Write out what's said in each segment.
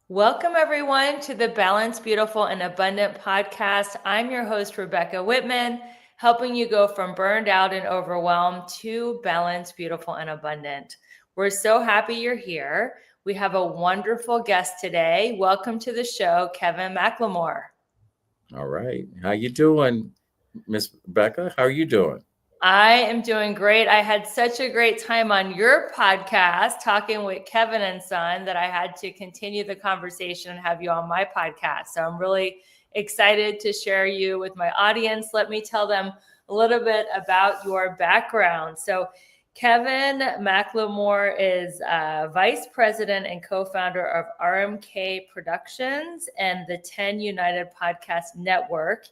Welcome, everyone, to the Balanced, Beautiful, and Abundant podcast. I'm your host, Rebecca Whitman, helping you go from burned out and overwhelmed to balanced, beautiful, and abundant. We're so happy you're here. We have a wonderful guest today. Welcome to the show, Kevin McLemore. All right. How you doing, Miss Becca? How are you doing? I am doing great. I had such a great time on your podcast talking with Kevin and Son that I had to continue the conversation and have you on my podcast. So I'm really excited to share you with my audience. Let me tell them a little bit about your background. So Kevin McLemore is vice president and co-founder of RMK Productions and the 10 United Podcast Network.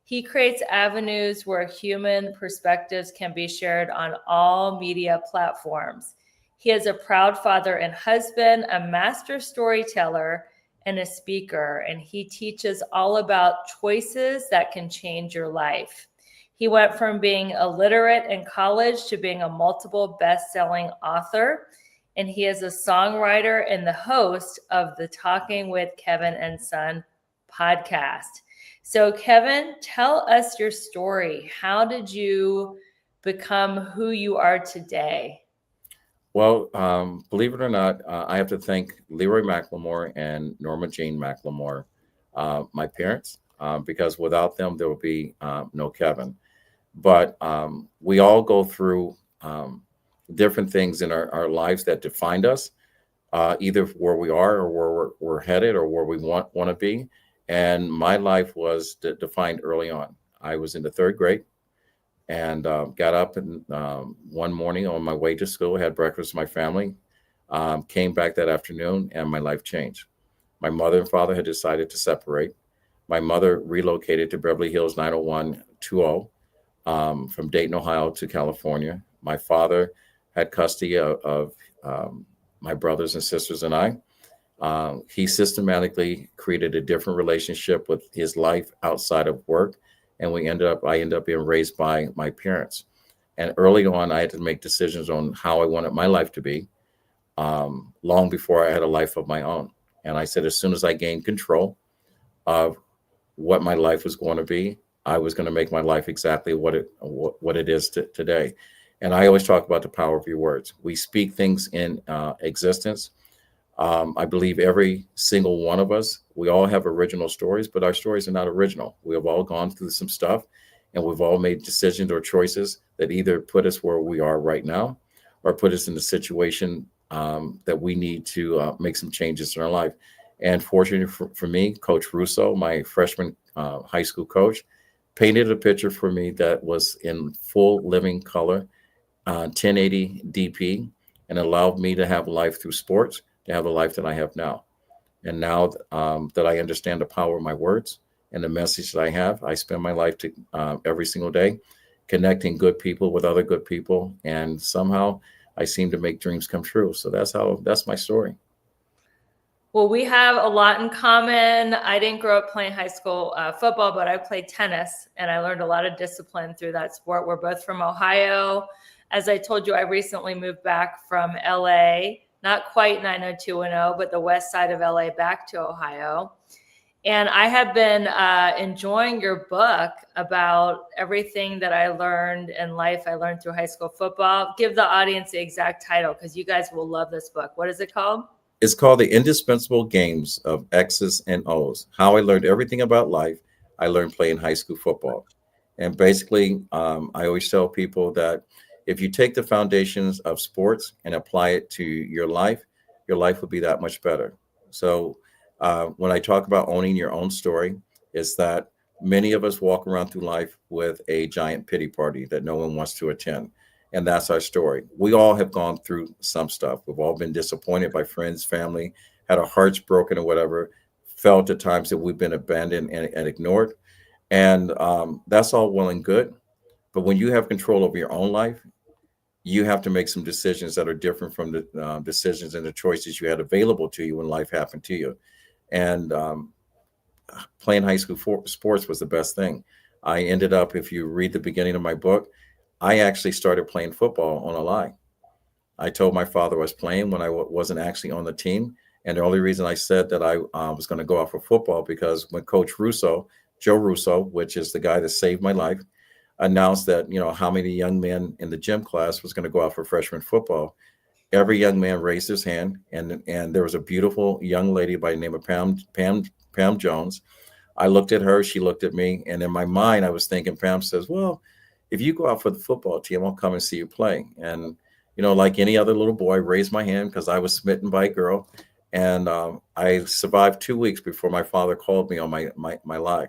He creates avenues where human perspectives can be shared on all media platforms. He is a proud father and husband, a master storyteller, and a speaker, and he teaches all about choices that can change your life. He went from being illiterate in college to being a multiple best-selling author, and he is a songwriter and the host of the Talking with Kevin and Son podcast. So, Kevin, tell us your story. How did you become who you are today? Well, believe it or not, I have to thank Leroy McLemore and Norma Jean McLemore, my parents, because without them, there would be no Kevin. But we all go through different things in our lives that defined us, either where we are or where we're headed or where we want to be. And my life was defined early on. I was in the third grade and got up and one morning on my way to school, had breakfast with my family, came back that afternoon, and my life changed. My mother and father had decided to separate. My mother relocated to Beverly Hills 90120 from Dayton, Ohio to California. My father had custody of my brothers and sisters and I. He systematically created a different relationship with his life outside of work, and I ended up being raised by my parents. And early on, I had to make decisions on how I wanted my life to be, long before I had a life of my own. And I said, as soon as I gained control of what my life was going to be, I was going to make my life exactly what it is today. And I always talk about the power of your words. We speak things in existence. I believe every single one of us, we all have original stories, but our stories are not original. We have all gone through some stuff and we've all made decisions or choices that either put us where we are right now or put us in the situation that we need to make some changes in our life. And fortunately for me, Coach Russo, my freshman high school coach, painted a picture for me that was in full living color, 1080 DP, and allowed me to have life through sports, to have the life that I have now. And now that I understand the power of my words and the message that I have, I spend my life every single day connecting good people with other good people. And somehow I seem to make dreams come true. So that's my story. Well, we have a lot in common. I didn't grow up playing high school football, but I played tennis and I learned a lot of discipline through that sport. We're both from Ohio. As I told you, I recently moved back from LA, not quite 90210, but the west side of LA back to Ohio. And I have been enjoying your book about everything that I learned in life. I learned through high school football. Give the audience the exact title because you guys will love this book. What is it called? It's called The Indispensable Games of X's and O's. How I learned everything about life. I learned playing high school football. And basically, I always tell people that if you take the foundations of sports and apply it to your life will be that much better. So when I talk about owning your own story, is that many of us walk around through life with a giant pity party that no one wants to attend. And that's our story. We all have gone through some stuff. We've all been disappointed by friends, family, had our hearts broken or whatever, felt at times that we've been abandoned and ignored. And that's all well and good. But when you have control over your own life, you have to make some decisions that are different from the decisions and the choices you had available to you when life happened to you. And playing high school sports was the best thing. I ended up, if you read the beginning of my book, I actually started playing football on a lie. I told my father I was playing when I wasn't actually on the team. And the only reason I said that I was going to go out for football because when Coach Russo, Joe Russo, which is the guy that saved my life, announced that how many young men in the gym class was going to go out for freshman football. Every young man raised his hand, and there was a beautiful young lady by the name of Pam Jones. I looked at her, she looked at me, and in my mind, I was thinking, Pam says, "Well, if you go out for the football team, I'll come and see you play." And like any other little boy, raised my hand because I was smitten by a girl, and I survived 2 weeks before my father called me on my lie.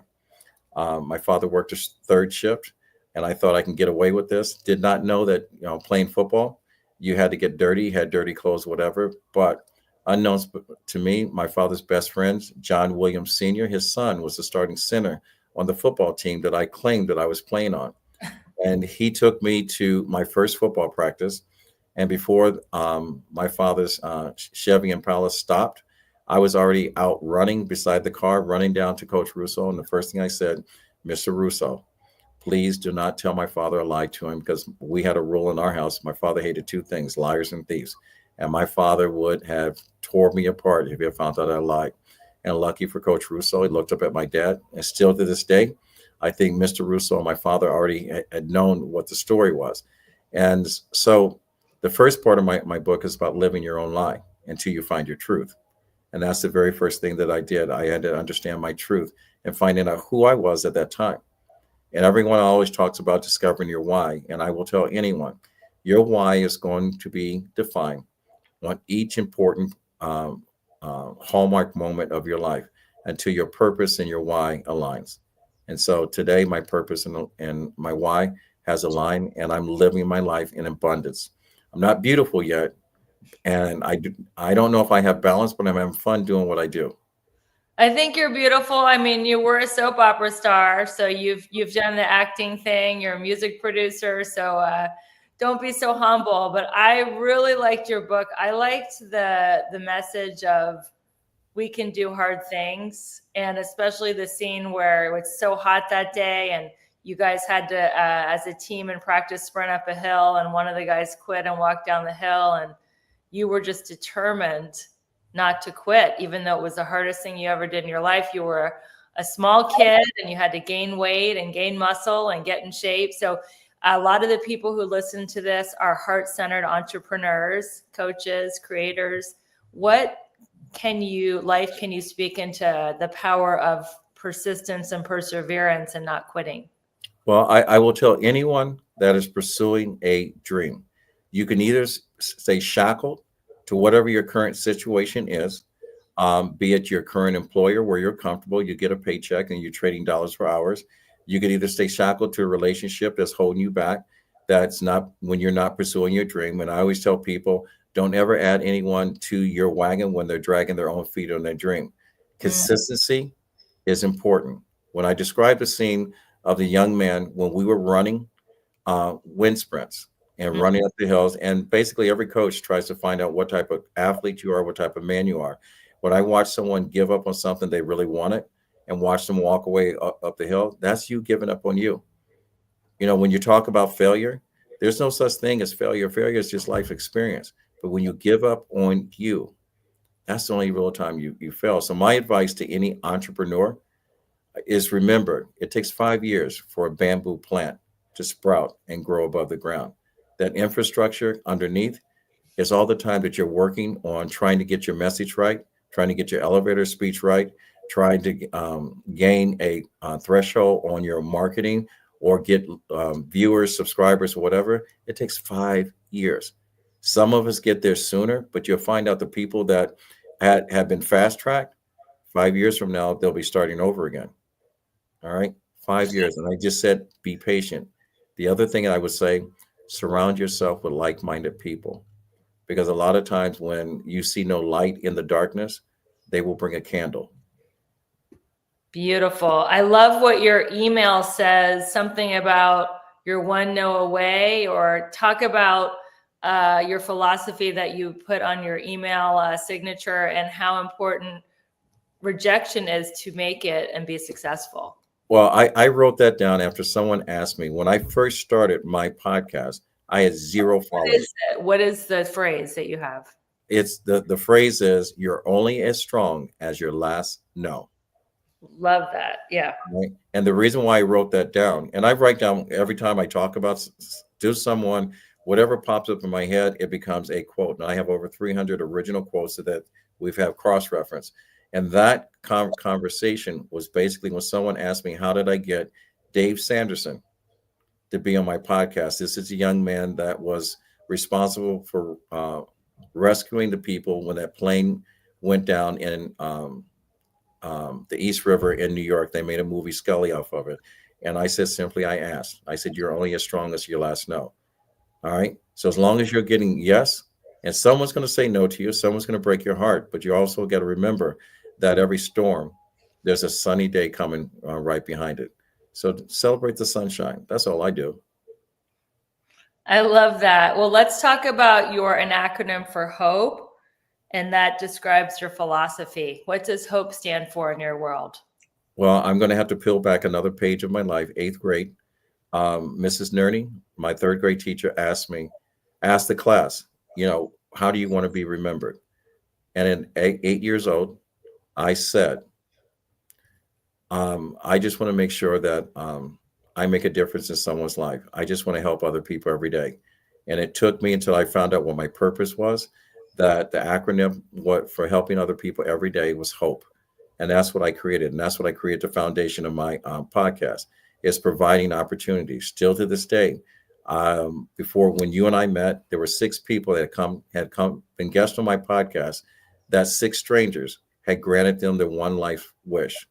My father worked a third shift, and I thought I can get away with this. Did not know that playing football, you had to get dirty, had dirty clothes, whatever. But unknowns to me, my father's best friend, John Williams Sr., his son was the starting center on the football team that I claimed that I was playing on. And he took me to my first football practice. And before my father's Chevy Impala stopped, I was already out running beside the car, running down to Coach Russo. And the first thing I said, "Mr. Russo, please do not tell my father I lied to him," because we had a rule in our house. My father hated two things: liars and thieves. And my father would have tore me apart if he had found out I lied. And lucky for Coach Russo, he looked up at my dad. And still to this day, I think Mr. Russo and my father already had known what the story was. And so the first part of my book is about living your own lie until you find your truth. And that's the very first thing that I did. I had to understand my truth and finding out who I was at that time. And everyone always talks about discovering your why. And I will tell anyone, your why is going to be defined on each important hallmark moment of your life until your purpose and your why aligns. And so today, my purpose and my why has aligned, and I'm living my life in abundance. I'm not beautiful yet, and I don't know if I have balance, but I'm having fun doing what I do. I think you're beautiful. I mean, you were a soap opera star, so you've done the acting thing. You're a music producer, so don't be so humble. But I really liked your book. I liked the message of we can do hard things, and especially the scene where it's so hot that day, and you guys had to, as a team in practice, sprint up a hill, and one of the guys quit and walked down the hill, and you were just determined not to quit, even though it was the hardest thing you ever did in your life. You were a small kid and you had to gain weight and gain muscle and get in shape. So a lot of the people who listen to this are heart-centered entrepreneurs, coaches, creators. What can you speak into the power of persistence and perseverance and not quitting? Well, I will tell anyone that is pursuing a dream, you can either stay shackled to whatever your current situation is, be it your current employer where you're comfortable, you get a paycheck and you're trading dollars for hours. You can either stay shackled to a relationship that's holding you back, that's not when you're not pursuing your dream. And I always tell people, don't ever add anyone to your wagon when they're dragging their own feet on their dream. Consistency is important. When I described the scene of the young man when we were running wind sprints and running up the hills, and basically every coach tries to find out what type of athlete you are, what type of man you are. When I watch someone give up on something they really wanted and watch them walk away up the hill, that's you giving up on you. When you talk about failure, there's no such thing as failure. Failure is just life experience. But when you give up on you, that's the only real time you fail. So my advice to any entrepreneur is, remember, it takes 5 years for a bamboo plant to sprout and grow above the ground. That infrastructure underneath is all the time that you're working on trying to get your message right, trying to get your elevator speech right, trying to gain a threshold on your marketing or get viewers, subscribers, or whatever. It takes 5 years. Some of us get there sooner, but you'll find out the people that have been fast tracked, 5 years from now, they'll be starting over again. All right, 5 years. And I just said, be patient. The other thing I would say, surround yourself with like-minded people, because a lot of times when you see no light in the darkness, they will bring a candle. Beautiful. I love what your email says, something about you're one no away, or talk about your philosophy that you put on your email signature and how important rejection is to make it and be successful. Well, I wrote that down after someone asked me when I first started my podcast. I had 0 followers. What is the phrase that you have? It's the phrase is you're only as strong as your last no. Love that. Yeah. Right. And the reason why I wrote that down, and I write down every time I talk about do someone, whatever pops up in my head, it becomes a quote. And I have over 300 original quotes that we've had cross reference. And that conversation was basically when someone asked me, how did I get Dave Sanderson to be on my podcast? This is a young man that was responsible for rescuing the people when that plane went down in the East River in New York. They made a movie Scully off of it. And I said, simply, I asked. I said, you're only as strong as your last no. All right. So as long as you're getting yes, and someone's going to say no to you, someone's going to break your heart. But you also got to remember that every storm, there's a sunny day coming right behind it. So celebrate the sunshine. That's all I do. I love that. Well, let's talk about an acronym for HOPE, and that describes your philosophy. What does HOPE stand for in your world? Well, I'm going to have to peel back another page of my life, eighth grade. Mrs. Nerney, my third grade teacher, asked the class, how do you want to be remembered? And at 8 years old, I said, I just want to make sure that I make a difference in someone's life. I just want to help other people every day. And it took me until I found out what my purpose was, that the acronym for helping other people every day was HOPE. And that's what I created. And that's what I created the foundation of my podcast, is providing opportunities. Still to this day, before when you and I met, there were 6 people that had been guests on my podcast. That 6 strangers had granted them their one life wish.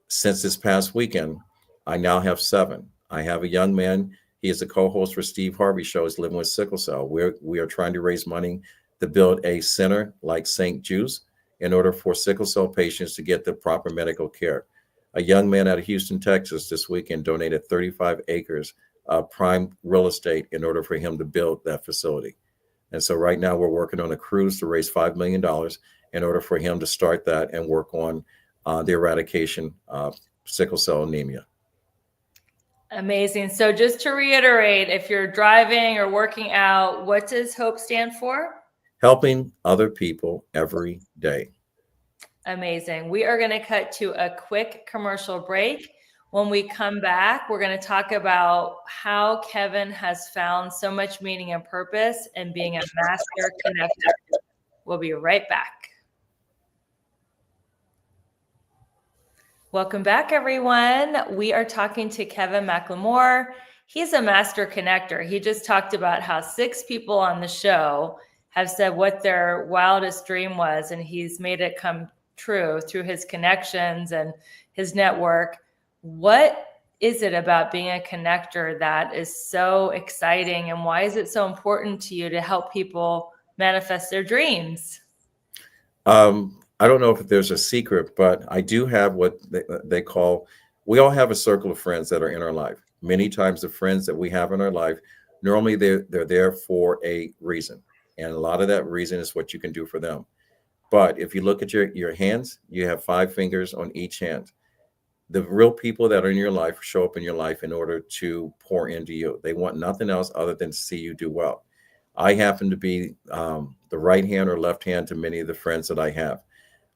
Since this past weekend, I now have 7. I have a young man. He is a co-host for Steve Harvey's show. He's living with sickle cell. We are trying to raise money to build a center like St. Jude's in order for sickle cell patients to get the proper medical care. A young man out of Houston, Texas, this weekend donated 35 acres of prime real estate in order for him to build that facility. And so right now we're working on a cruise to raise $5 million in order for him to start that and work on the eradication of sickle cell anemia. Amazing. So just to reiterate, if you're driving or working out, what does HOPE stand for? Helping other people every day. Amazing. We are going to cut to a quick commercial break. When we come back, we're going to talk about how Kevin has found so much meaning and purpose in being a master connector. We'll be right back. Welcome back, everyone. We are talking to Kevin McLemore. He's a master connector. He just talked about how 6 people on the show have said what their wildest dream was, and he's made it come true through his connections and his network. What is it about being a connector that is so exciting, and why is it so important to you to help people manifest their dreams? I don't know if there's a secret, but I do have what they call, we all have a circle of friends that are in our life. Many times the friends that we have in our life, normally they're there for a reason. And a lot of that reason is what you can do for them. But if you look at your hands, you have 5 fingers on each hand. The real people that are in your life show up in your life in order to pour into you. They want nothing else other than to see you do well. I happen to be the right hand or left hand to many of the friends that I have.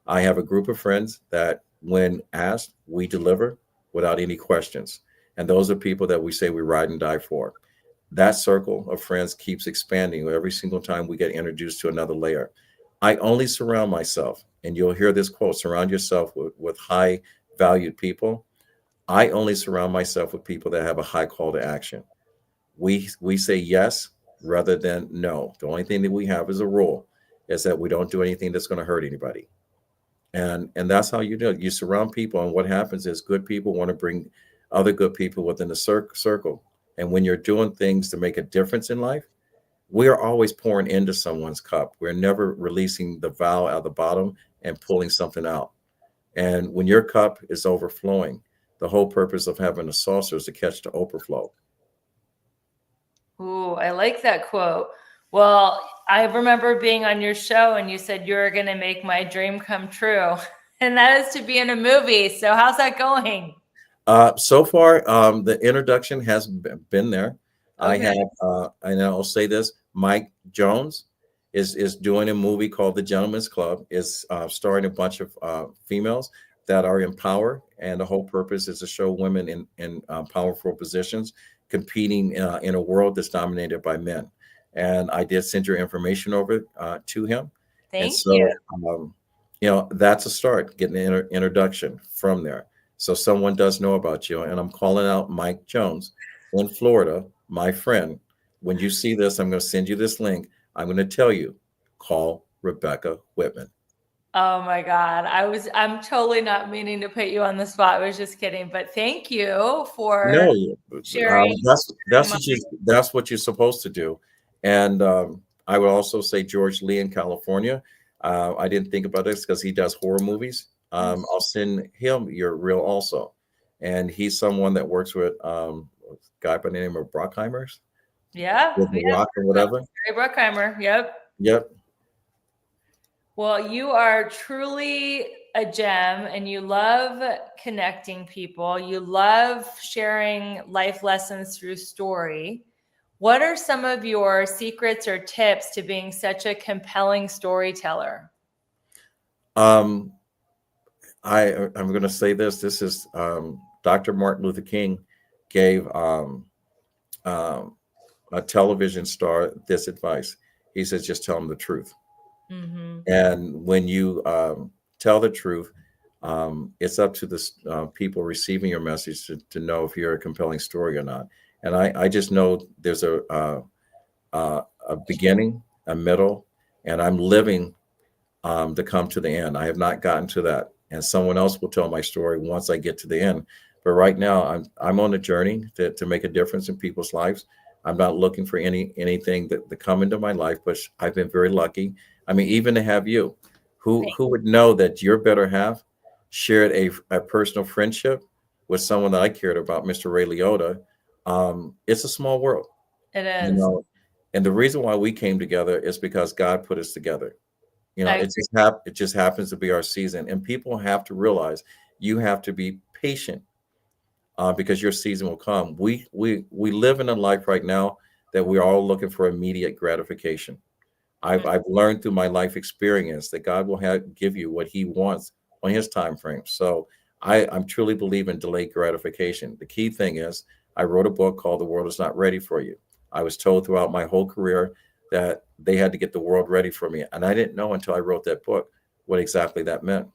I have a group of friends that when asked, we deliver without any questions. And those are people that we say we ride and die for. That circle of friends keeps expanding every single time we get introduced to another layer. I only surround myself, and you'll hear this quote, surround yourself with high valued people. I only surround myself with people that have a high call to action. We say yes rather than no. The only thing that we have as a rule is that we don't do anything that's going to hurt anybody. And that's how you do it. You surround people, and what happens is good people want to bring other good people within the circle. And when you're doing things to make a difference in life, we are always pouring into someone's cup. We're never releasing the valve out the bottom and pulling something out. And when your cup is overflowing, the whole purpose of having a saucer is to catch the overflow. Ooh, I like that quote. Well, I remember being on your show and you said you were going to make my dream come true. And that is to be in a movie. So how's that going? So far, the introduction has been there. Okay. I have, and I'll say this, Mike Jones is doing a movie called The Gentleman's Club. Is starring a bunch of females that are in power, and the whole purpose is to show women in powerful positions competing in a world that's dominated by men. And I did send your information over to him, and Thank you. so that's a start, getting an introduction from there. So someone does know about you, and I'm calling out Mike Jones in Florida, my friend. When you see this, I'm going to send you this link. I'm going to tell you, call Rebecca Whitman. Oh my God. I'm totally not meaning to put you on the spot. I was just kidding. But thank you for No, sharing. that's what you're supposed to do. And I would also say George Lee in California. I didn't think about this because he does horror movies. I'll send him your reel also, and he's someone that works with a guy by the name of Brockheimers Yeah. with the Yeah. Rock or whatever. Ray Bruckheimer. Yep. Yep. Well, you are truly a gem and you love connecting people. You love sharing life lessons through story. What are some of your secrets or tips to being such a compelling storyteller? Um, I'm going to say this. This is Dr. Martin Luther King gave um, a television star this advice. He says, just tell them the truth. Mm-hmm. And when you tell the truth, it's up to the people receiving your message to know if you're a compelling story or not. And I just know there's a beginning, a middle, and I'm living to come to the end. I have not gotten to that, and someone else will tell my story once I get to the end. But right now, I'm on a journey to make a difference in people's lives. I'm not looking for anything to come into my life, but I've been very lucky. I mean, even to have you, who would know that your better half shared a personal friendship with someone that I cared about, Mr. Ray Liotta. It's a small world, It you is. know. And the reason why we came together is because God put us together. I It just happens to be our season, and people have to realize you have to be patient because your season will come. We live in a life right now that we're all looking for immediate gratification. I've learned through my life experience that God will give you what He wants on His time frame. So I'm truly believe in delayed gratification. The key thing is I wrote a book called The World Is Not Ready for You. I was told throughout my whole career that they had to get the world ready for me, and I didn't know until I wrote that book what exactly that meant.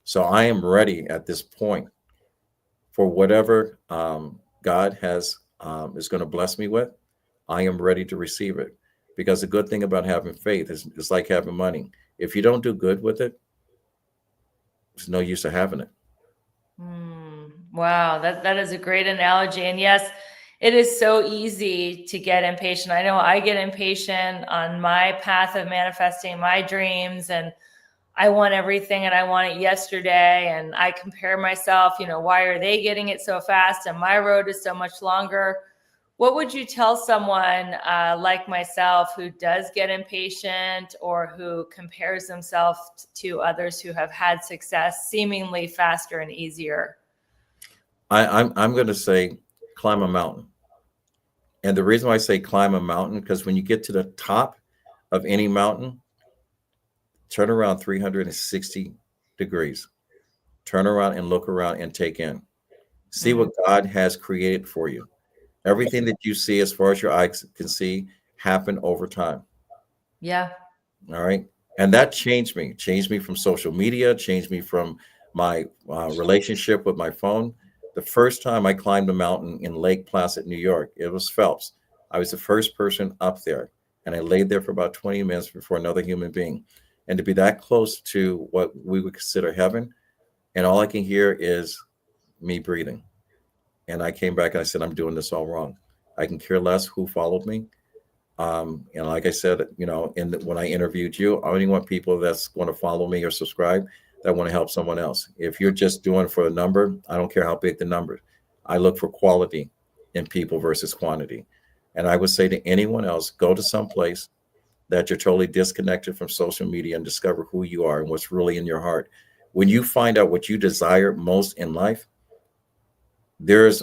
So I am ready at this point for whatever God has is going to bless me with. I am ready to receive it. Because the good thing about having faith is it's like having money. If you don't do good with it, there's no use of having it. Wow, that is a great analogy. And yes, it is so easy to get impatient. I know I get impatient on my path of manifesting my dreams, and I want everything and I want it yesterday. And I compare myself, why are they getting it so fast and my road is so much longer? What would you tell someone like myself who does get impatient or who compares themselves to others who have had success seemingly faster and easier? I'm going to say climb a mountain. And the reason why I say climb a mountain, because when you get to the top of any mountain, turn around 360 degrees. Turn around and look around and take in. See Mm, what God has created for you. Everything that you see, as far as your eyes can see, happened over time. yeah. All right. And that changed me from social media, changed me from my relationship with my phone. The first time I climbed a mountain in Lake Placid, New York, it was Phelps. I was the first person up there, and I laid there for about 20 minutes before another human being. And to be that close to what we would consider heaven, and all I can hear is me breathing. And I came back and I said, I'm doing this all wrong. I can care less who followed me. And like I said, when I interviewed you, I only want people that's going to follow me or subscribe that want to help someone else. If you're just doing for the number, I don't care how big the number. I look for quality in people versus quantity. And I would say to anyone else, go to some place that you're totally disconnected from social media and discover who you are and what's really in your heart. When you find out what you desire most in life, there's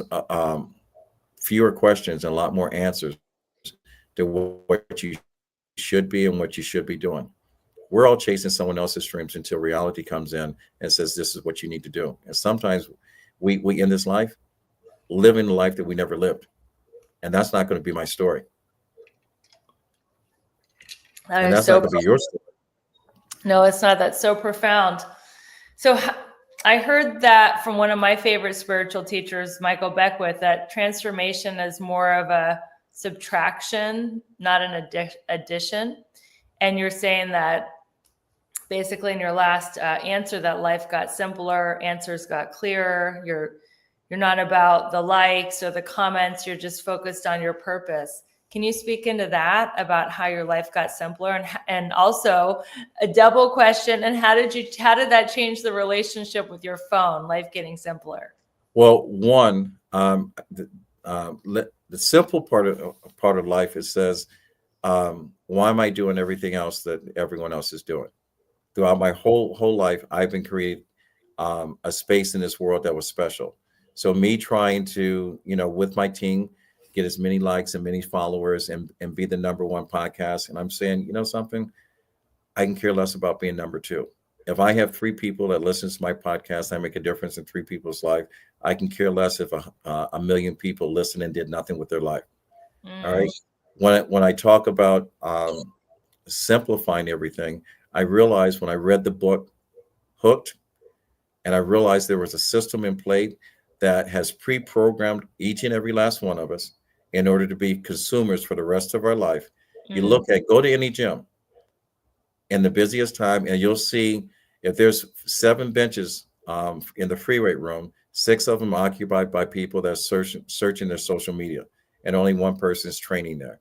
fewer questions and a lot more answers to what you should be doing. should be and what you should be doing. We're all chasing someone else's dreams until reality comes in and says, this is what you need to do. And sometimes we in this life, living the life that we never lived. And that's not going to be my story. That And is that's so not going to be your story. No, it's not. That's so profound. So I heard that from one of my favorite spiritual teachers, Michael Beckwith, that transformation is more of a subtraction, not an addition. And you're saying that basically in your last answer, that life got simpler, answers got clearer. You're not about the likes or the comments. You're just focused on your purpose. Can you speak into that about how your life got simpler, and also a double question? And how did that change the relationship with your phone? Life getting simpler. Well, one, the simple part of life, it says, why am I doing everything else that everyone else is doing? Throughout my whole life, I've been created a space in this world that was special. So me trying to, with my team, get as many likes and many followers and be the number one podcast. And I'm saying, something, I can care less about being number two. If I have 3 people that listen to my podcast, I make a difference in 3 people's life. I can care less if a million people listen and did nothing with their life. All right. When I talk about simplifying everything, I realized when I read the book Hooked, and I realized there was a system in play that has pre-programmed each and every last one of us in order to be consumers for the rest of our life. You go to any gym in the busiest time, and you'll see if there's 7 benches in the free weight room, 6 of them occupied by people that are searching their social media, and only 1 person is training there.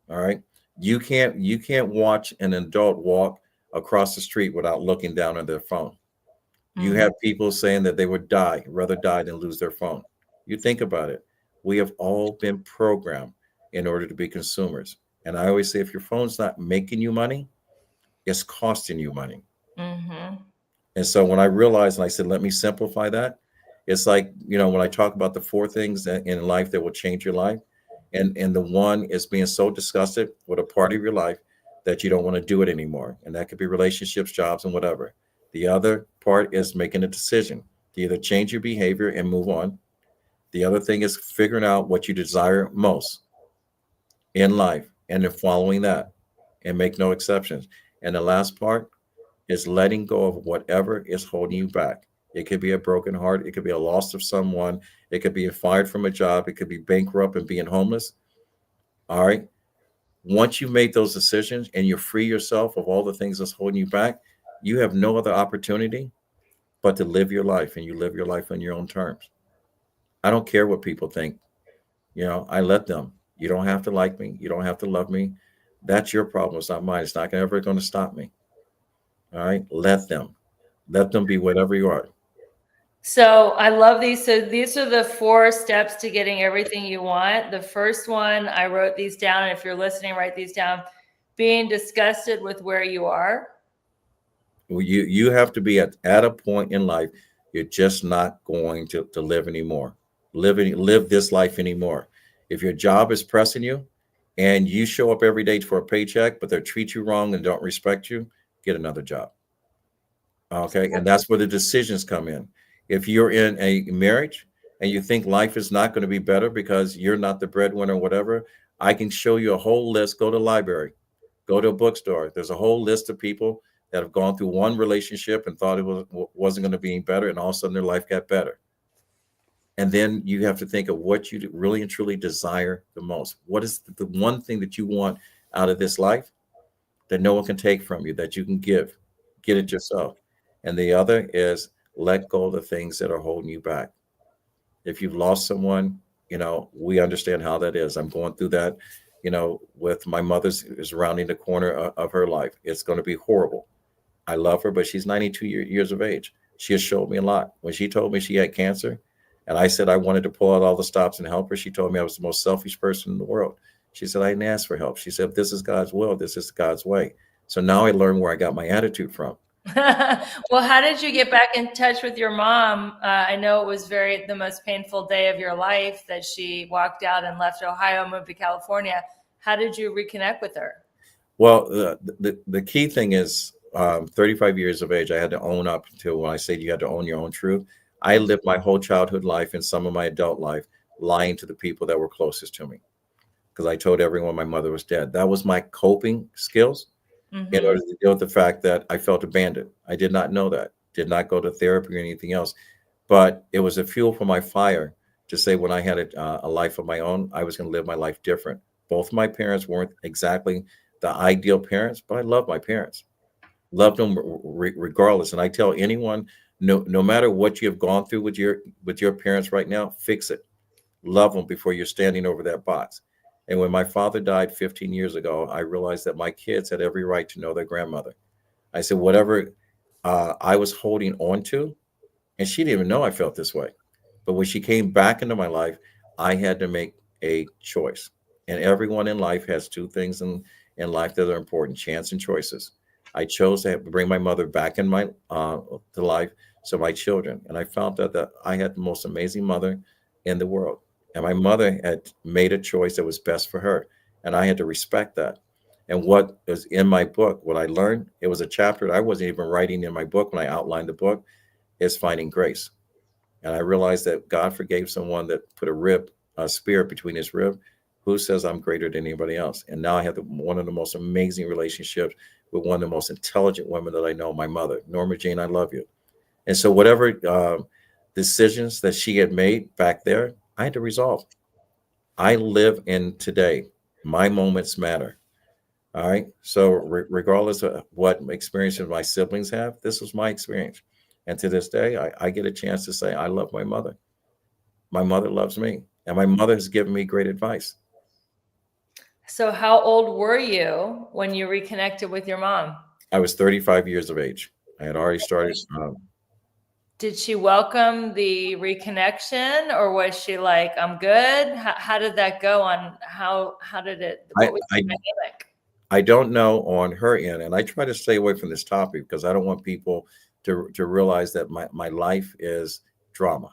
All right. You can't watch an adult walk across the street without looking down at their phone. You have people saying that they would rather die than lose their phone. You think about it. We have all been programmed in order to be consumers. And I always say, if your phone's not making you money, it's costing you money. And so when I realized, and I said, let me simplify that. It's like, when I talk about the 4 things in life that will change your life, and the one is being so disgusted with a part of your life that you don't want to do it anymore. And that could be relationships, jobs, and whatever. The other part is making a decision to either change your behavior and move on. The other thing is figuring out what you desire most in life and then following that and make no exceptions. And the last part is letting go of whatever is holding you back. It could be a broken heart. It could be a loss of someone. It could be fired from a job. It could be bankrupt and being homeless. All right. Once you've made those decisions and you free yourself of all the things that's holding you back, you have no other opportunity but to live your life, and you live your life on your own terms. I don't care what people think. I let them. You don't have to like me. You don't have to love me. That's your problem. It's not mine. It's not ever going to stop me. All right. Let them be whatever you are. So I love these. So these are the 4 steps to getting everything you want. The first one, I wrote these down. And if you're listening, write these down. Being disgusted with where you are. You have to be at a point in life you're just not going to live anymore. Live this life anymore. If your job is pressing you and you show up every day for a paycheck, but they treat you wrong and don't respect you, get another job. Okay. And that's where the decisions come in. If you're in a marriage and you think life is not going to be better because you're not the breadwinner or whatever, I can show you a whole list. Go to the library, go to a bookstore. There's a whole list of people that have gone through one relationship and thought it wasn't going to be any better, and all of a sudden their life got better. And then you have to think of what you really and truly desire the most. What is the one thing that you want out of this life that no one can take from you, that you can get it yourself? And the other is let go of the things that are holding you back. If you've lost someone, we understand how that is. I'm going through that, with my mother's is rounding the corner of her life. It's going to be horrible. I love her, but she's 92 years of age. She has showed me a lot. When she told me she had cancer, and I said I wanted to pull out all the stops and help her, she told me I was the most selfish person in the world. She said, I didn't ask for help. She said, this is God's will. This is God's way. So now I learned where I got my attitude from. Well, how did you get back in touch with your mom? I know it was the most painful day of your life that she walked out and left Ohio, moved to California. How did you reconnect with her? Well, the key thing is 35 years of age. I had to own up to when I say you had to own your own truth. I lived my whole childhood life and some of my adult life lying to the people that were closest to me because I told everyone my mother was dead. That was my coping skills in Mm-hmm. order to deal with the fact that I felt abandoned. I did not know that, did not go to therapy or anything else, but it was a fuel for my fire to say when I had a life of my own, I was going to live my life different. Both my parents weren't exactly the ideal parents, but I love my parents, loved them regardless. And I tell anyone, no matter what you have gone through with your parents right now, fix it. Love them before you're standing over that box. And when my father died 15 years ago, I realized that my kids had every right to know their grandmother. I said, whatever I was holding on to, and she didn't even know I felt this way. But when she came back into my life, I had to make a choice. And everyone in life has two things in life that are important: chance and choices. I chose to bring my mother back in my to life, so my children. And I found out that I had the most amazing mother in the world. And my mother had made a choice that was best for her. And I had to respect that. And what is in my book, what I learned, it was a chapter that I wasn't even writing in my book when I outlined the book, is finding grace. And I realized that God forgave someone that put a spear between his rib. Who says I'm greater than anybody else? And now I have one of the most amazing relationships with one of the most intelligent women that I know, my mother. Norma Jean, I love you. And so whatever decisions that she had made back there, I had to resolve. I live in today. My moments matter. All right. So regardless of what experiences my siblings have, this was my experience. And to this day, I get a chance to say, I love my mother. My mother loves me. And my mother has given me great advice. So, how old were you when you reconnected with your mom? I was 35 years of age. I had already started. Did she welcome the reconnection, or was she like, "I'm good"? How did that go? On how did it? I, What was I, the dynamic? I don't know on her end. And I try to stay away from this topic because I don't want people to realize that my life is drama.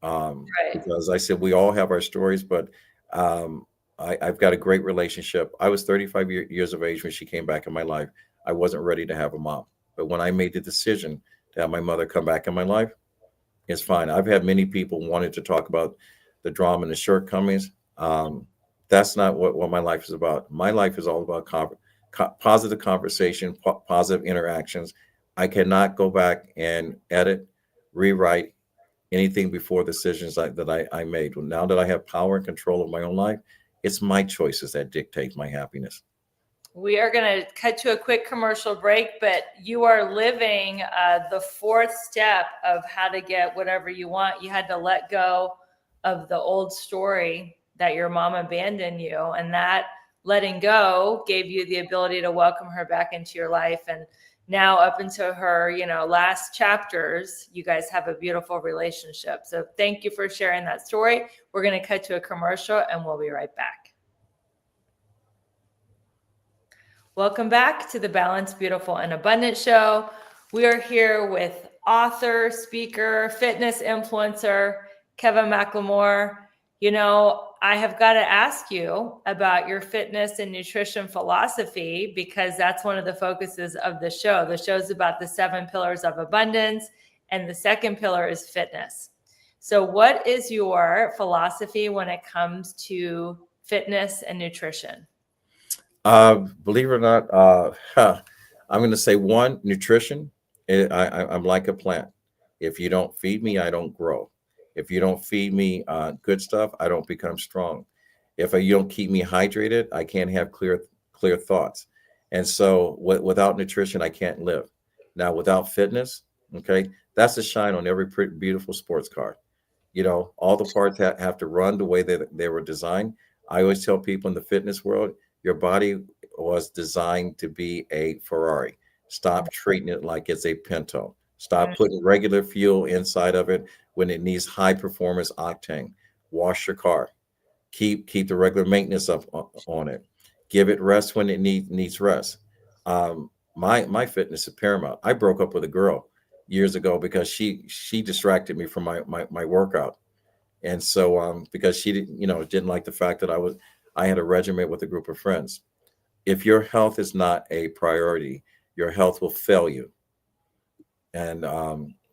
Right. Because I said we all have our stories, but um, I've got a great relationship. I was 35 years of age when she came back in my life. I wasn't ready to have a mom, but when I made the decision to have my mother come back in my life, it's fine. I've had many people wanting to talk about the drama and the shortcomings. That's not what my life is about. My life is all about positive conversation, positive interactions. I cannot go back and edit, rewrite anything before decisions that I made. Now that I have power and control of my own life, it's my choices that dictate my happiness. We are going to cut to a quick commercial break, but you are living the fourth step of how to get whatever you want. You had to let go of the old story that your mom abandoned you, and that letting go gave you the ability to welcome her back into your life. And now, up into her, last chapters, you guys have a beautiful relationship. So, thank you for sharing that story. We're going to cut to a commercial, and we'll be right back. Welcome back to the Balanced, Beautiful, and Abundant Show. We are here with author, speaker, fitness influencer, Kevin McLemore. I have got to ask you about your fitness and nutrition philosophy because that's one of the focuses of the show. The show is about the 7 pillars of abundance, and the second pillar is fitness. So, what is your philosophy when it comes to fitness and nutrition? Believe it or not, I'm going to say one, nutrition. I'm like a plant. If you don't feed me, I don't grow. If you don't feed me good stuff, I don't become strong. If you don't keep me hydrated, I can't have clear thoughts. And so without nutrition, I can't live. Now, without fitness, okay, that's a shine on every pretty beautiful sports car. All the parts have to run the way they were designed. I always tell people in the fitness world, your body was designed to be a Ferrari. Stop treating it like it's a Pinto. Stop putting regular fuel inside of it when it needs high performance octane. Wash your car. Keep the regular maintenance up on it. Give it rest when it needs rest. My fitness is paramount. I broke up with a girl years ago because she distracted me from my workout. And so because she didn't like the fact that I had a regimen with a group of friends. If your health is not a priority, your health will fail you. And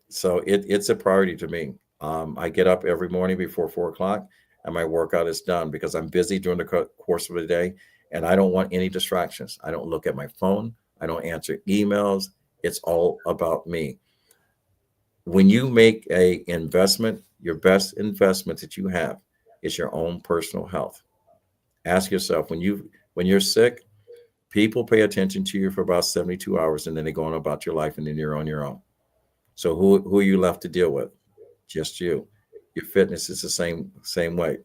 so it's a priority to me. I get up every morning before 4 o'clock, and my workout is done because I'm busy during the course of the day, and I don't want any distractions. I don't look at my phone. I don't answer emails. It's all about me. When you make a investment, your best investment that you have is your own personal health. Ask yourself when you're sick, people pay attention to you for about 72 hours, and then they go on about your life, and then you're on your own. So who are you left to deal with? Just you. Your fitness is the same way.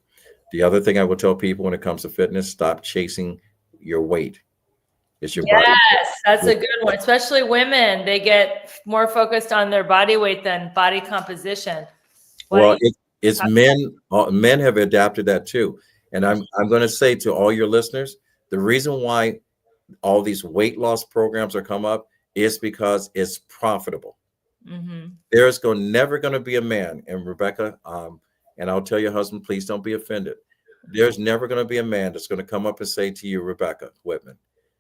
The other thing I will tell people when it comes to fitness, stop chasing your weight. It's your body. Yes, that's a good one. Especially women, they get more focused on their body weight than body composition. Why Well, don't you it's talk? men. Men have adapted that too. And I'm going to say to all your listeners, the reason why all these weight loss programs are come up is because it's profitable. Mhm. There's never going to be a man, and Rebecca, and I'll tell your husband, please don't be offended. There's never going to be a man that's going to come up and say to you, Rebecca Whitman,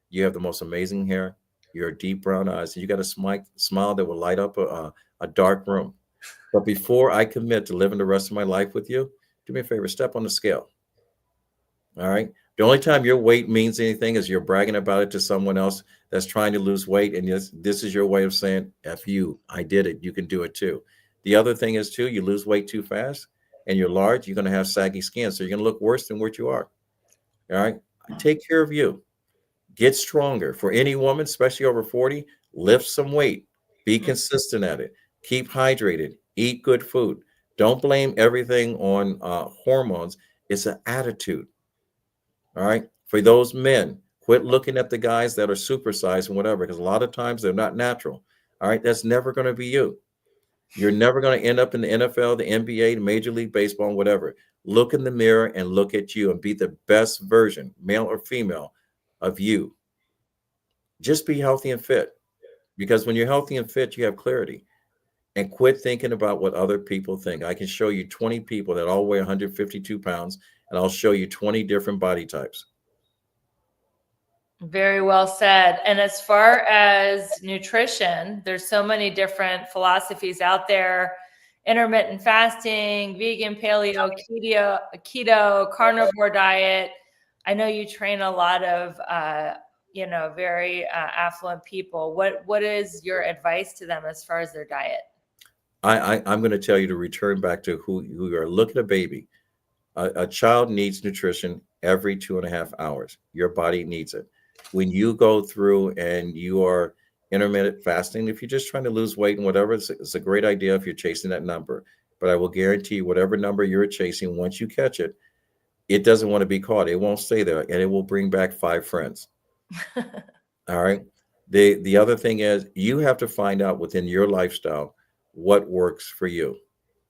you have the most amazing hair, your deep brown eyes, and you got a smile that will light up a dark room. But before I commit to living the rest of my life with you, do me a favor, step on the scale. All right. The only time your weight means anything is you're bragging about it to someone else that's trying to lose weight. And this is your way of saying, F you, I did it. You can do it too. The other thing is, too, you lose weight too fast and you're large, you're going to have saggy skin. So you're going to look worse than what you are. All right. Take care of you. Get stronger. For any woman, especially over 40, lift some weight. Be consistent at it. Keep hydrated. Eat good food. Don't blame everything on hormones. It's an attitude. All right. For those men, quit looking at the guys that are supersized and whatever, because a lot of times they're not natural. All right. That's never going to be you. You're never going to end up in the NFL, the NBA, the Major League Baseball, and whatever. Look in the mirror and look at you and be the best version, male or female, of you. Just be healthy and fit, because when you're healthy and fit, you have clarity. And quit thinking about what other people think. I can show you 20 people that all weigh 152 pounds, and I'll show you 20 different body types. Very well said. And as far as nutrition, there's so many different philosophies out there: intermittent fasting, vegan, paleo, keto, carnivore diet. I know you train a lot of, very affluent people. What is your advice to them as far as their diet? I'm going to tell you to return back to who you are. Look at a baby. A child needs nutrition every 2.5 hours. Your body needs it. When you go through and you are intermittent fasting, if you're just trying to lose weight and whatever, it's a great idea if you're chasing that number. But I will guarantee you, whatever number you're chasing, once you catch it, it doesn't want to be caught. It won't stay there, and it will bring back 5 friends. All right. The other thing is you have to find out within your lifestyle what works for you.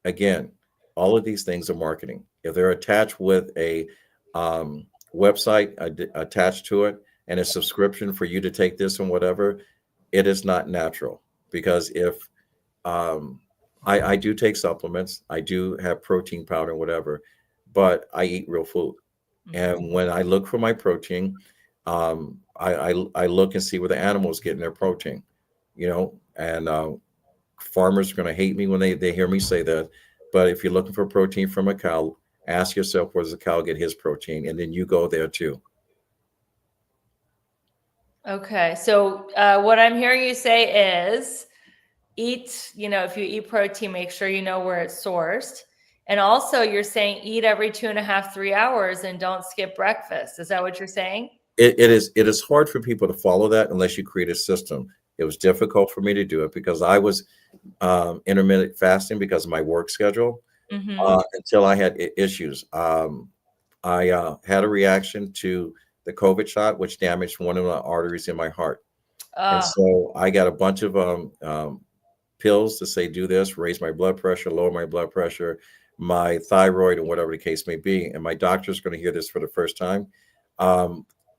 Again, all of these things are marketing. If they're attached with a website attached to it and a subscription for you to take this and whatever, it is not natural. Because if I do take supplements, I do have protein powder, whatever, but I eat real food. And when I look for my protein, I look and see where the animals getting their protein, and farmers are going to hate me when they hear me say that. But if you're looking for protein from a cow, ask yourself, where does the cow get his protein? And then you go there too. Okay. So what I'm hearing you say is eat, if you eat protein, make sure you know where it's sourced. And also you're saying eat every 2.5, 3 hours and don't skip breakfast. Is that what you're saying? It is hard for people to follow that unless you create a system. It was difficult for me to do it because I was intermittent fasting because of my work schedule until I had issues. I had a reaction to the COVID shot, which damaged one of the arteries in my heart. And so I got a bunch of pills to say, do this, raise my blood pressure, lower my blood pressure, my thyroid, and whatever the case may be. And my doctor's going to hear this for the first time.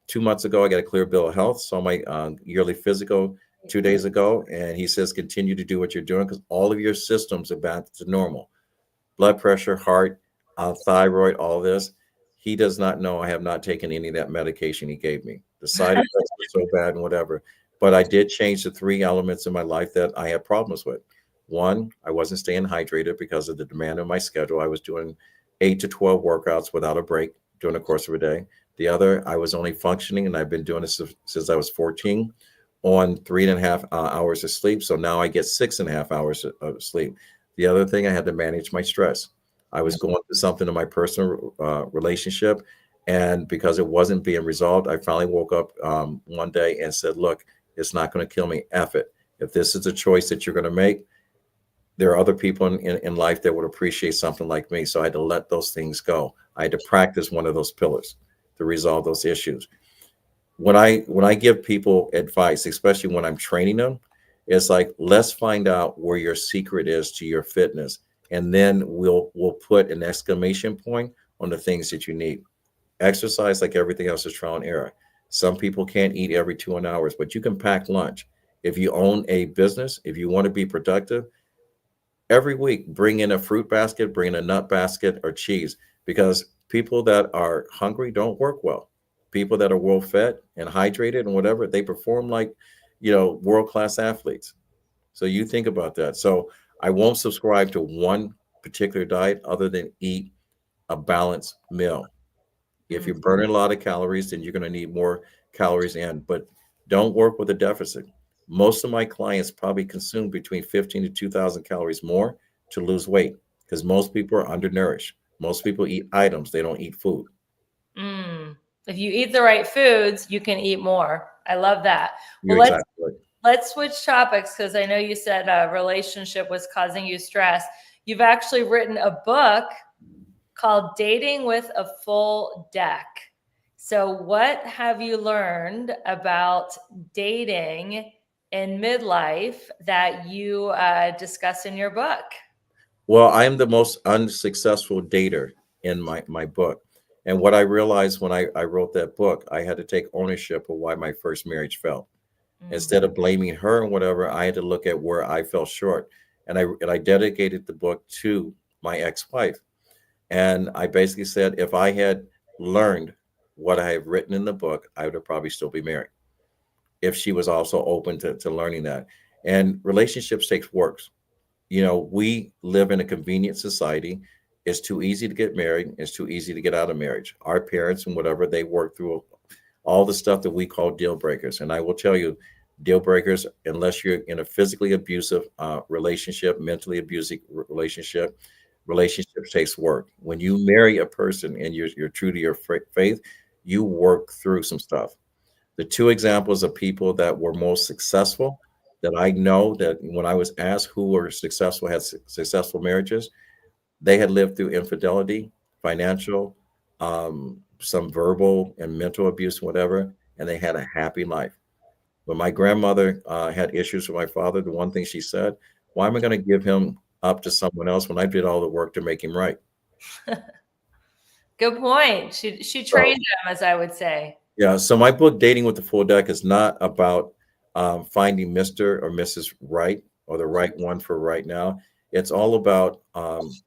2 months ago, I got a clear bill of health. Saw my yearly physical 2 days ago. And he says, continue to do what you're doing because all of your systems are back to normal. Blood pressure, heart, thyroid, all this. He does not know I have not taken any of that medication he gave me. The side effects were so bad and whatever. But I did change the three elements in my life that I had problems with. One, I wasn't staying hydrated because of the demand of my schedule. I was doing 8 to 12 workouts without a break during the course of a day. The other, I was only functioning, and I've been doing this since I was 14, on 3.5 hours of sleep. So now I get 6.5 hours of sleep. The other thing, I had to manage my stress. I was going through something in my personal relationship, and because it wasn't being resolved, I finally woke up one day and said, "Look, it's not going to kill me. F it. If this is a choice that you're going to make, there are other people in life that would appreciate something like me." So I had to let those things go. I had to practice one of those pillars to resolve those issues. When I give people advice, especially when I'm training them, it's like, let's find out where your secret is to your fitness, and then we'll put an exclamation point on the things that you need. Exercise, like everything else, is trial and error. Some people can't eat every 2 hours, but you can pack lunch. If you own a business, if you want to be productive, every week bring in a fruit basket, bring in a nut basket or cheese, because people that are hungry don't work well. People that are well fed and hydrated and whatever, they perform like, world class athletes. So you think about that. So I won't subscribe to one particular diet other than eat a balanced meal. If Mm. you're burning a lot of calories, then you're going to need more calories in, but don't work with a deficit. Most of my clients probably consume between 15 to 2,000 calories more to lose weight, because most people are undernourished. Most people eat items, they don't eat food. Mm. If you eat the right foods, you can eat more. I love that. Well, You're exactly right. let's switch topics, because I know you said a relationship was causing you stress. You've actually written a book called Dating with a Full Deck. So, what have you learned about dating in midlife that you discuss in your book? Well, I am the most unsuccessful dater in my book. And what I realized when I wrote that book, I had to take ownership of why my first marriage failed. Mm. Instead of blaming her and whatever, I had to look at where I fell short. And I dedicated the book to my ex-wife. And I basically said, if I had learned what I have written in the book, I would have probably still be married, if she was also open to learning that. And relationships takes works. We live in a convenient society. It's too easy to get married. It's too easy to get out of marriage. Our parents and whatever, they work through all the stuff that we call deal breakers. And I will tell you, deal breakers, unless you're in a physically abusive relationship, mentally abusive relationship, relationships takes work. When you marry a person and you're true to your faith, you work through some stuff. The two examples of people that were most successful, that I know, that when I was asked who were successful, had successful marriages, they had lived through infidelity, financial, some verbal and mental abuse, whatever, and they had a happy life. When my grandmother had issues with my father, the one thing she said, "Why am I going to give him up to someone else when I did all the work to make him right?" Good point. She So trained them, as I would say. yeah, so my book, Dating with the Full Deck, is not about finding Mr. or Mrs. Right, or the right one for right now. It's all about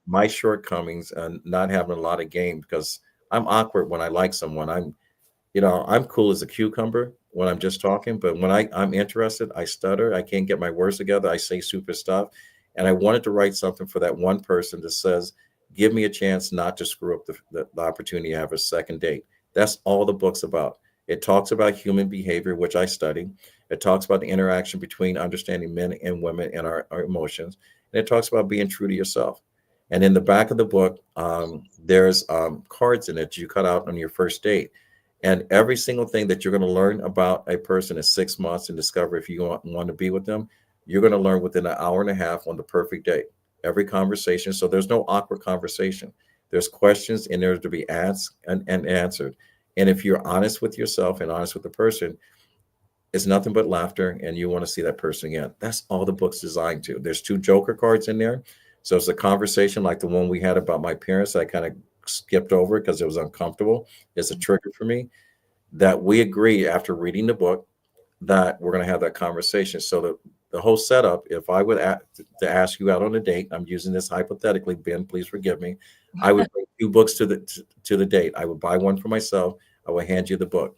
my shortcomings and not having a lot of game, because I'm awkward when I like someone. I'm cool as a cucumber when I'm just talking, but when I'm interested, I stutter. I can't get my words together. I say stupid stuff. And I wanted to write something for that one person that says, give me a chance not to screw up the opportunity to have a second date. That's all the book's about. It talks about human behavior, which I study. It talks about the interaction between understanding men and women and our emotions. And it talks about being true to yourself. And in the back of the book, there's cards in it you cut out on your first date. And every single thing that you're going to learn about a person in 6 months and discover if you want to be with them, you're going to learn within an hour and a half on the perfect date. Every conversation. So there's no awkward conversation. There's questions in there to be asked and answered. And if you're honest with yourself and honest with the person, it's nothing but laughter, and you want to see that person again. That's all the book's designed to. There's two joker cards in there. So it's a conversation like the one we had about my parents. I kind of skipped over because it was uncomfortable. It's a trigger for me, that we agree after reading the book that we're going to have that conversation. So the whole setup, if I would to ask you out on a date, I'm using this hypothetically, Ben, please forgive me. I would bring 2 books to the date. I would buy one for myself. I will hand you the book.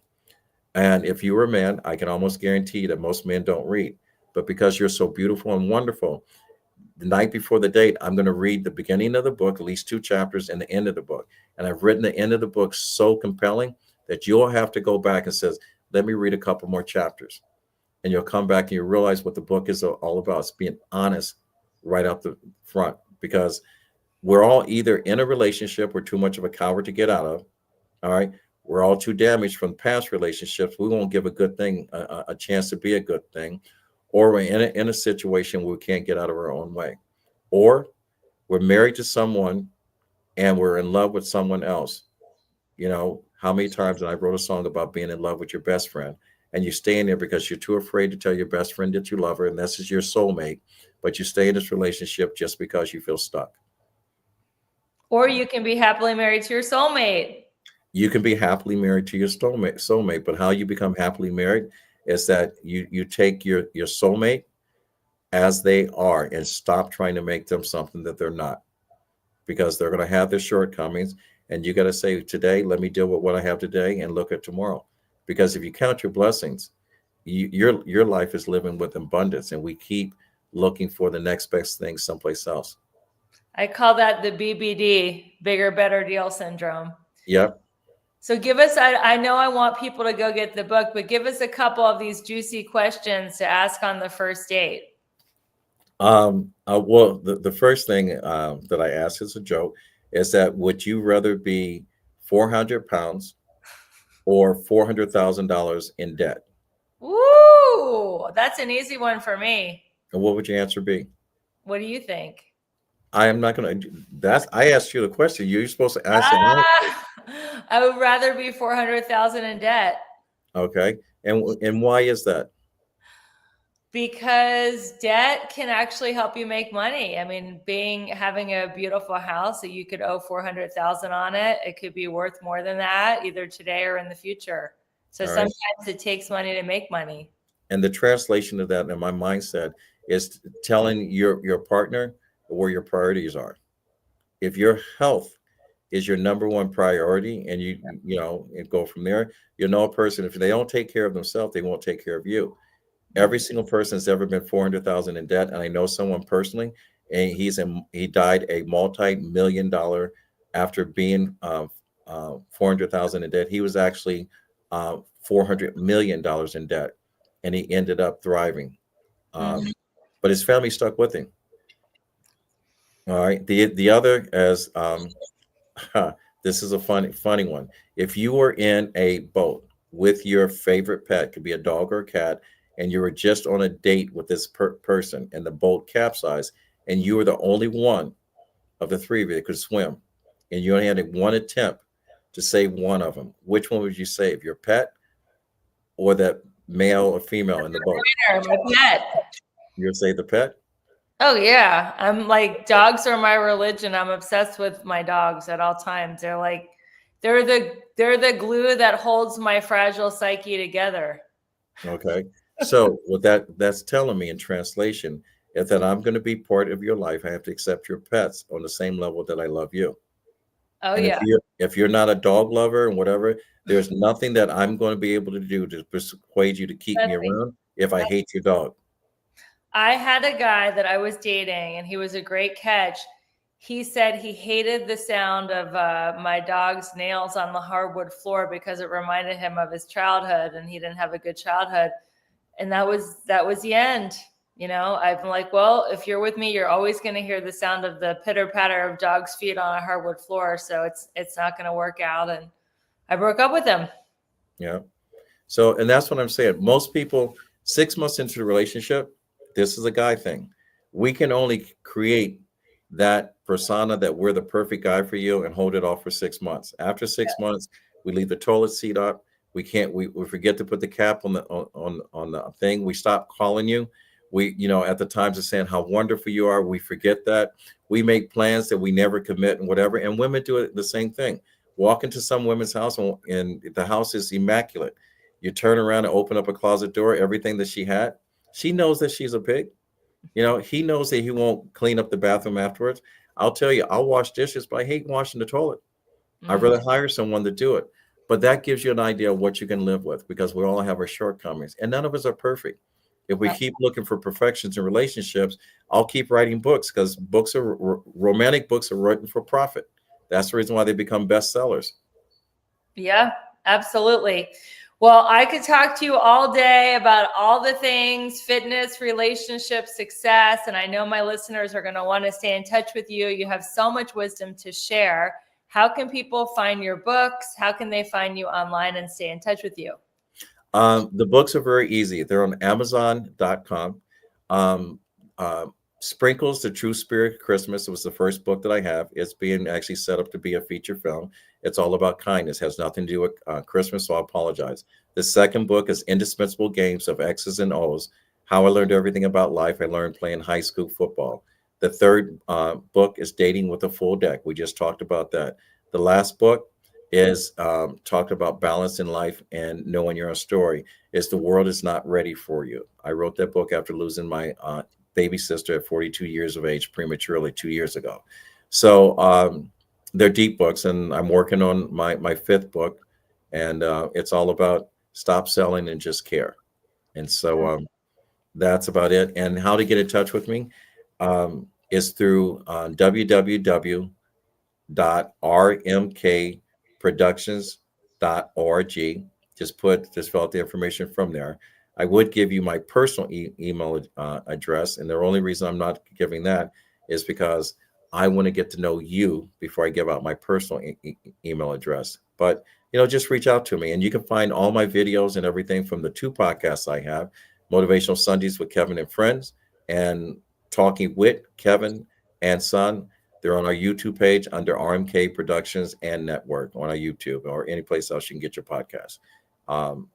And if you were a man, I can almost guarantee that most men don't read. But because you're so beautiful and wonderful, the night before the date, I'm going to read the beginning of the book, at least 2 chapters, and the end of the book. And I've written the end of the book so compelling that you'll have to go back and says, let me read a couple more chapters. And you'll come back and you realize what the book is all about. It's being honest right out the front, because we're all either in a relationship we're too much of a coward to get out of. All right. We're all too damaged from past relationships. We won't give a good thing a chance to be a good thing. Or we're in a situation where we can't get out of our own way. Or we're married to someone and we're in love with someone else. You know, how many times, and I wrote a song about being in love with your best friend, and you stay in there because you're too afraid to tell your best friend that you love her and this is your soulmate, but you stay in this relationship just because you feel stuck. Or you can be happily married to your soulmate. You can be happily married to your soulmate, but how you become happily married is that you take your soulmate as they are and stop trying to make them something that they're not, because they're going to have their shortcomings. And you got to say, today, let me deal with what I have today and look at tomorrow. Because if you count your blessings, your life is living with abundance, and we keep looking for the next best thing someplace else. I call that the BBD, bigger, better deal syndrome. Yep. So give us, I know I want people to go get the book, but give us a couple of these juicy questions to ask on the first date. Well, the first thing that I ask is a joke, is that would you rather be 400 pounds or $400,000 in debt? Ooh, that's an easy one for me. And what would your answer be? What do you think? I am not going to. I asked you the question. You're supposed to ask it. I would rather be 400,000 in debt. Okay, and why is that? Because debt can actually help you make money. I mean, having a beautiful house that you could owe 400,000 on it, it could be worth more than that, either today or in the future. So All right. sometimes it takes money to make money. And the translation of that in my mindset is telling your partner where your priorities are. If your health is your number one priority, and you know, and go from there, you know, a person, if they don't take care of themselves, they won't take care of you. Every single person has ever been 400,000 in debt, and I know someone personally, and he died a multi-million-dollar after being 400,000 in debt. He was actually $400 million in debt, and he ended up thriving. But his family stuck with him. All right. The other is this is a funny one. If you were in a boat with your favorite pet, could be a dog or a cat, and you were just on a date with this person, and the boat capsized, and you were the only one of the three of you that could swim, and you only had one attempt to save one of them, which one would you save, your pet or that male or female in the boat? My pet. You'll save the pet? Oh yeah. I'm like, dogs are my religion. I'm obsessed with my dogs at all times. They're the glue that holds my fragile psyche together. Okay. So what that's telling me in translation is that I'm going to be part of your life. I have to accept your pets on the same level that I love you. Oh And yeah. if you're not a dog lover and whatever, there's nothing that I'm going to be able to do to persuade you to keep me around if I hate your dog. I had a guy that I was dating, and he was a great catch. He said he hated the sound of my dog's nails on the hardwood floor because it reminded him of his childhood, and he didn't have a good childhood. And that was the end. You know, I'm like, well, if you're with me, you're always going to hear the sound of the pitter patter of dog's feet on a hardwood floor. So it's not going to work out. And I broke up with him. Yeah. So, and that's what I'm saying. Most people, 6 months into the relationship, this is a guy thing. We can only create that persona that we're the perfect guy for you and hold it off for 6 months. After 6 months, we leave the toilet seat up. We can't. We forget to put the cap on the thing. We stop calling you. We, you know, at the times of saying how wonderful you are, we forget that. We make plans that we never commit and whatever. And women do it the same thing. Walk into some women's house and the house is immaculate. You turn around and open up a closet door. Everything that she had, she knows that she's a pig. You know, he knows that he won't clean up the bathroom afterwards. I'll tell you, I'll wash dishes, but I hate washing the toilet. I'd rather hire someone to do it. But that gives you an idea of what you can live with, because we all have our shortcomings and none of us are perfect. If we keep looking for perfections in relationships, I'll keep writing books, because books are romantic books are written for profit. That's the reason why they become bestsellers. Yeah, absolutely. Well, I could talk to you all day about all the things, fitness, relationships, success. And I know my listeners are going to want to stay in touch with you. You have so much wisdom to share. How can people find your books? How can they find you online and stay in touch with you? The books are very easy. They're on Amazon.com. Um, Sprinkles, The True Spirit of Christmas was the first book that I have. It's being actually set up to be a feature film. It's all about kindness, has nothing to do with Christmas, so I apologize. The second book is Indispensable Games of X's and O's, How I Learned Everything About Life I Learned Playing High School Football. The third book is Dating with a Full Deck. We just talked about that. The last book is talked about balance in life and knowing your own story, is The World Is Not Ready for You. I wrote that book after losing my baby sister at 42 years of age prematurely 2 years ago. So they're deep books, and I'm working on my fifth book, and it's all about stop selling and just care. And so that's about it. And how to get in touch with me is through www.rmkproductions.org. Just fill out the information from there. I would give you my personal email address, and the only reason I'm not giving that is because I want to get to know you before I give out my personal email address. But just reach out to me, and you can find all my videos and everything from the two podcasts I have: Motivational Sundays with Kevin and Friends, and Talking with Kevin and Son. They're on our YouTube page under RMK Productions and Network on our YouTube, or any place else you can get your podcast. And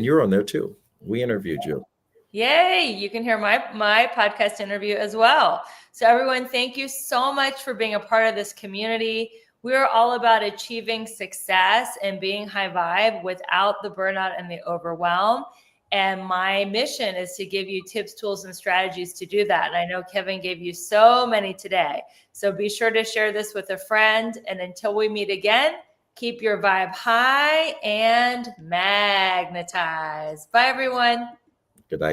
you're on there too. We interviewed you. Yay, you can hear my podcast interview as well. So everyone, thank you so much for being a part of this community. We're all about achieving success and being high vibe without the burnout and the overwhelm. And my mission is to give you tips, tools, and strategies to do that. And I know Kevin gave you so many today. So be sure to share this with a friend. And until we meet again, keep your vibe high and magnetized. Bye, everyone.